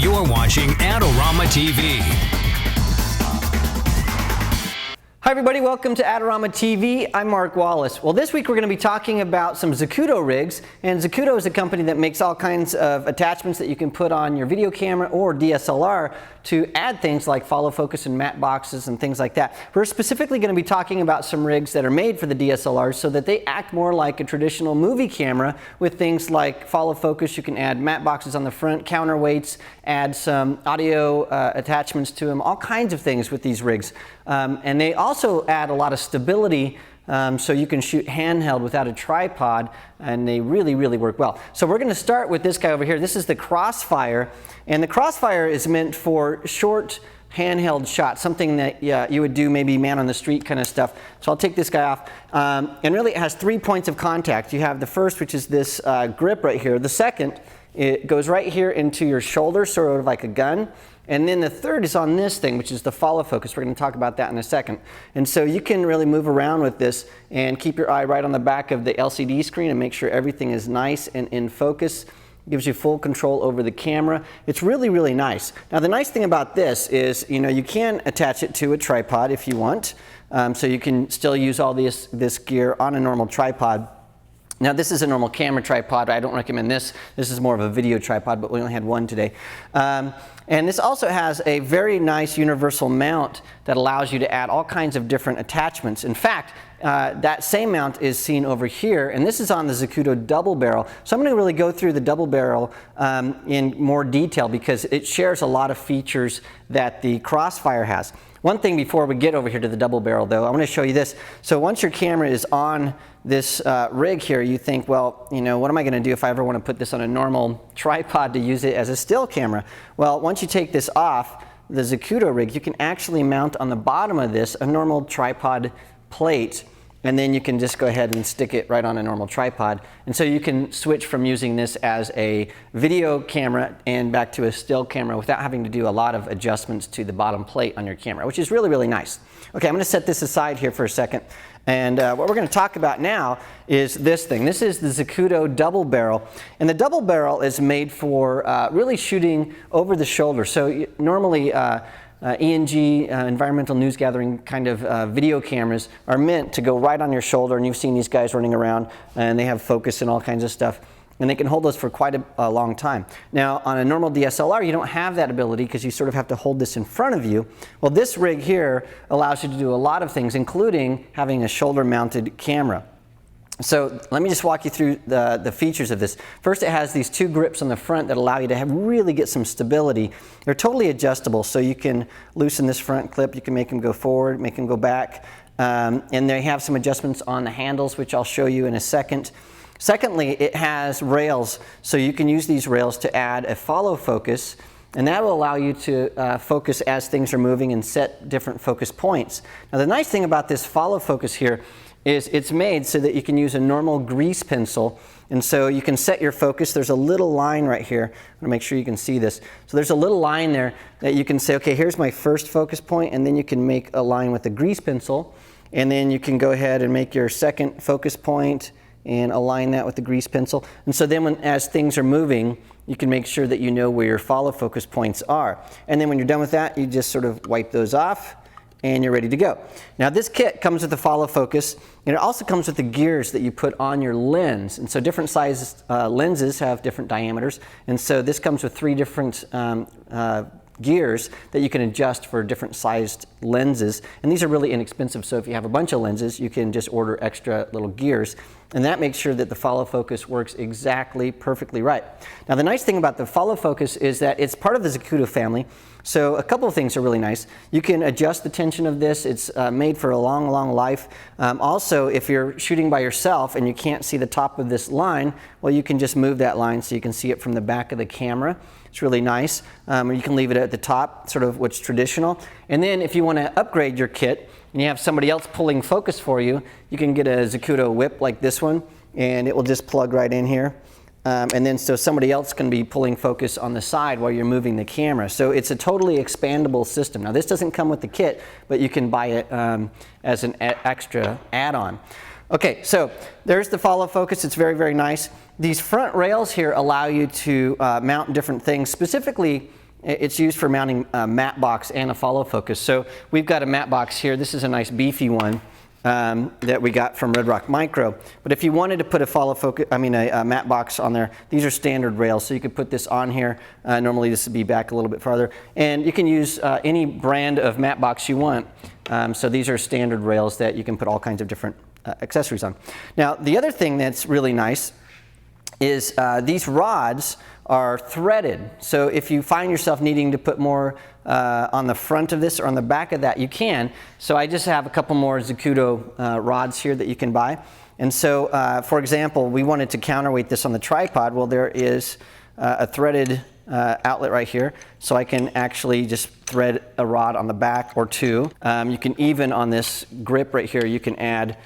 You're watching Adorama TV. Hi everybody, welcome to Adorama TV. I'm Mark Wallace. Well, this week we're going to be talking about some Zacuto rigs, and Zacuto is a company that makes all kinds of attachments that you can put on your video camera or DSLR to add things like follow focus and matte boxes and things like that. We're specifically going to be talking about some rigs that are made for the DSLRs so that they act more like a traditional movie camera with things like follow focus. You can add matte boxes on the front, counterweights, add some audio attachments to them, all kinds of things with these rigs. And they also add a lot of stability so you can shoot handheld without a tripod, and they really work well. So we're going to start with this guy over here. This is the Crossfire, and the Crossfire is meant for short handheld shots, something that you would do maybe man on the street kind of stuff. So I'll take this guy off, and really it has 3 points of contact. You have the first, which is this grip right here. The second, it goes right here into your shoulder, sort of like a gun. And then the third is on this thing, which is the follow focus. We're going to talk about that in a second. And so you can really move around with this and keep your eye right on the back of the LCD screen and make sure everything is nice and in focus. It gives you full control over the camera. It's really nice. Now the nice thing about this is, you can attach it to a tripod if you want. So you can still use all this gear on a normal tripod. Now this is a normal camera tripod. I don't recommend this. This is more of a video tripod, but we only had one today. And this also has a very nice universal mount that allows you to add all kinds of different attachments. In fact, that same mount is seen over here, and this is on the Zacuto double barrel. So I'm going to really go through the double barrel in more detail because it shares a lot of features that the Crossfire has. One thing before we get over here to the double barrel though, I want to show you this. So once your camera is on this rig here, you think, well, what am I going to do if I ever want to put this on a normal tripod to use it as a still camera? Well, once you take this off the Zacuto rig, you can actually mount on the bottom of this a normal tripod plate, and then you can just go ahead and stick it right on a normal tripod. And so you can switch from using this as a video camera and back to a still camera without having to do a lot of adjustments to the bottom plate on your camera, which is really nice. Okay, I'm going to set this aside here for a second. And what we're going to talk about now is this thing. This is the Zacuto double barrel. And the double barrel is made for really shooting over the shoulder. So normally ENG, environmental news gathering kind of video cameras are meant to go right on your shoulder, and you've seen these guys running around and they have focus and all kinds of stuff, and they can hold those for quite a long time. Now on a normal DSLR you don't have that ability because you sort of have to hold this in front of you. Well, this rig here allows you to do a lot of things, including having a shoulder mounted camera. So let me just walk you through the features of this. First, it has these 2 grips on the front that allow you to really get some stability. They're totally adjustable, so you can loosen this front clip, you can make them go forward, make them go back, and they have some adjustments on the handles, which I'll show you in a second. Secondly, it has rails, so you can use these rails to add a follow focus, and that will allow you to focus as things are moving and set different focus points. Now the nice thing about this follow focus here is it's made so that you can use a normal grease pencil, and so you can set your focus. There's a little line right here. I'm going to make sure you can see this. So there's a little line there that you can say, okay, here's my first focus point, and then you can make a line with a grease pencil, and then you can go ahead and make your second focus point and align that with the grease pencil. And so then as things are moving, you can make sure that you know where your follow focus points are. And then when you're done with that, you just sort of wipe those off and you're ready to go. Now this kit comes with the follow focus, and it also comes with the gears that you put on your lens. And so different sized lenses have different diameters, and so this comes with 3 different gears that you can adjust for different sized lenses, and these are really inexpensive, so if you have a bunch of lenses you can just order extra little gears, and that makes sure that the follow focus works exactly perfectly right. Now the nice thing about the follow focus is that it's part of the Zacuto family, so a couple of things are really nice. You can adjust the tension of this. It's made for a long life. Also, if you're shooting by yourself and you can't see the top of this line, well, you can just move that line so you can see it from the back of the camera. It's really nice. Or you can leave it at the top, sort of what's traditional. And then if you want to upgrade your kit and you have somebody else pulling focus for you, you can get a Zacuto whip like this one, and it will just plug right in here. And then so somebody else can be pulling focus on the side while you're moving the camera. So it's a totally expandable system. Now this doesn't come with the kit, but you can buy it as an extra add-on. Okay, so there's the follow focus. It's very nice. These front rails here allow you to mount different things. Specifically, it's used for mounting a matte box and a follow focus. So we've got a matte box here. This is a nice beefy one that we got from Red Rock Micro. But if you wanted to put a a matte box on there, these are standard rails, so you could put this on here. Normally this would be back a little bit farther, and you can use any brand of matte box you want. So these are standard rails that you can put all kinds of different accessories on. Now the other thing that's really nice is these rods are threaded. So if you find yourself needing to put more on the front of this or on the back of that, you can. So I just have a couple more Zacuto rods here that you can buy. And so, for example, we wanted to counterweight this on the tripod. Well, there is a threaded outlet right here, so I can actually just thread a rod on the back or two. You can even, on this grip right here, you can add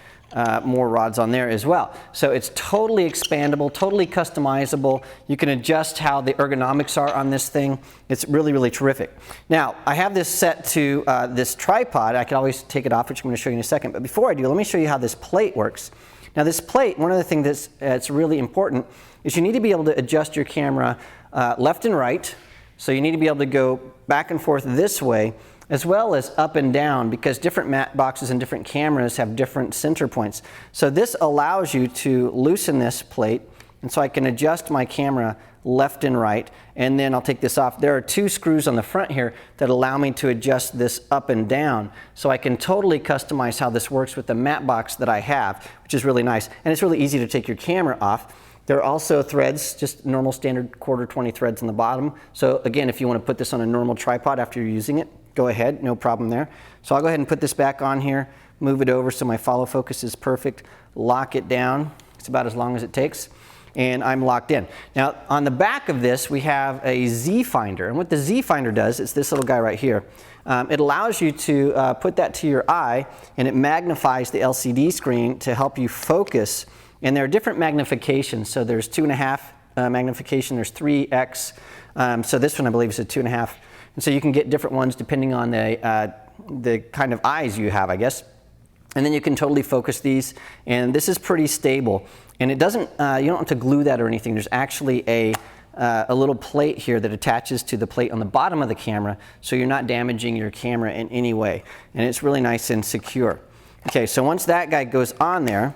more rods on there as well. So it's totally expandable, totally customizable. You can adjust how the ergonomics are on this thing. It's really, really terrific. Now, I have this set to this tripod. I can always take it off, which I'm going to show you in a second. But before I do, let me show you how this plate works. Now this plate, one of the things that's really important is you need to be able to adjust your camera left and right. So you need to be able to go back and forth this way, as well as up and down, because different matte boxes and different cameras have different center points. So this allows you to loosen this plate, and so I can adjust my camera left and right, and then I'll take this off. There are two screws on the front here that allow me to adjust this up and down, so I can totally customize how this works with the matte box that I have, which is really nice. And it's really easy to take your camera off. There are also threads, just normal standard quarter 20 threads on the bottom. So again, if you want to put this on a normal tripod after you're using it, go ahead, no problem there. So I'll go ahead and put this back on here, move it over so my follow focus is perfect, lock it down. It's about as long as it takes, and I'm locked in. Now on the back of this we have a Z finder, and what the Z finder does is this little guy right here. It allows you to put that to your eye, and it magnifies the LCD screen to help you focus. And there are different magnifications. So there's 2.5 magnification, there's 3x. So this one I believe is a 2.5. And so you can get different ones depending on the kind of eyes you have, I guess. And then you can totally focus these. And this is pretty stable. And it doesn't, you don't have to glue that or anything. There's actually a little plate here that attaches to the plate on the bottom of the camera, so you're not damaging your camera in any way. And it's really nice and secure. Okay, so once that guy goes on there,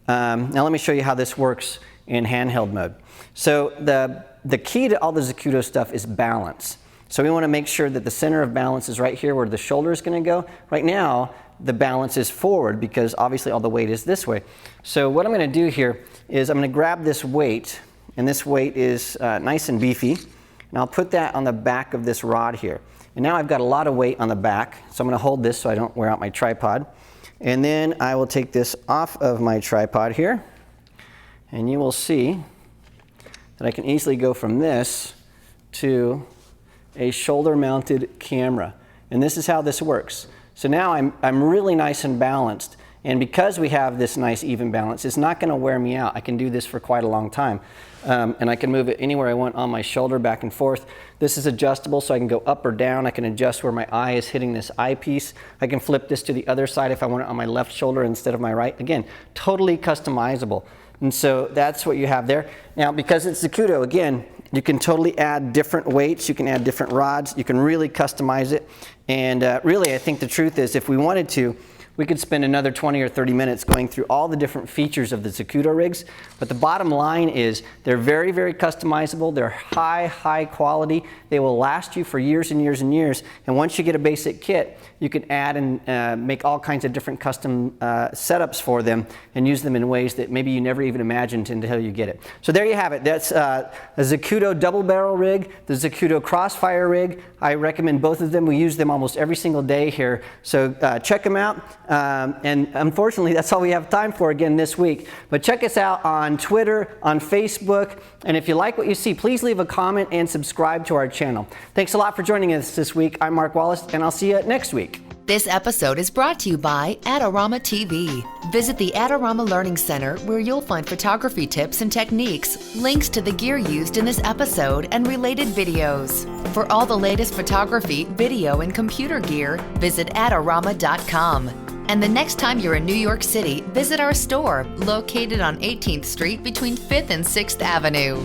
now let me show you how this works in handheld mode. So the key to all the Zacuto stuff is balance. So we want to make sure that the center of balance is right here where the shoulder is going to go. Right now, the balance is forward because obviously all the weight is this way. So what I'm going to do here is I'm going to grab this weight, and this weight is nice and beefy, and I'll put that on the back of this rod here. And now I've got a lot of weight on the back, so I'm going to hold this so I don't wear out my tripod. And then I will take this off of my tripod here, and you will see that I can easily go from this to a shoulder-mounted camera. And this is how this works. So now I'm really nice and balanced. And because we have this nice even balance, it's not going to wear me out. I can do this for quite a long time. And I can move it anywhere I want on my shoulder, back and forth. This is adjustable, so I can go up or down. I can adjust where my eye is hitting this eyepiece. I can flip this to the other side if I want it on my left shoulder instead of my right. Again, totally customizable. And so that's what you have there. Now, because it's Zacuto, again, you can totally add different weights. You can add different rods. You can really customize it. And really, I think the truth is, if we wanted to, we could spend another 20 or 30 minutes going through all the different features of the Zacuto rigs. But the bottom line is they're very, very customizable. They're high quality. They will last you for years and years and years. And once you get a basic kit, you can add and make all kinds of different custom setups for them and use them in ways that maybe you never even imagined until you get it. So there you have it. That's a Zacuto double barrel rig, the Zacuto Crossfire rig. I recommend both of them. We use them almost every single day here. So check them out. And unfortunately, that's all we have time for again this week. But check us out on Twitter, on Facebook, and if you like what you see, please leave a comment and subscribe to our channel. Thanks a lot for joining us this week. I'm Mark Wallace, and I'll see you next week. This episode is brought to you by Adorama TV. Visit the Adorama Learning Center, where you'll find photography tips and techniques, links to the gear used in this episode, and related videos. For all the latest photography, video, and computer gear, visit Adorama.com. And the next time you're in New York City, visit our store, located on 18th Street between 5th and 6th Avenue.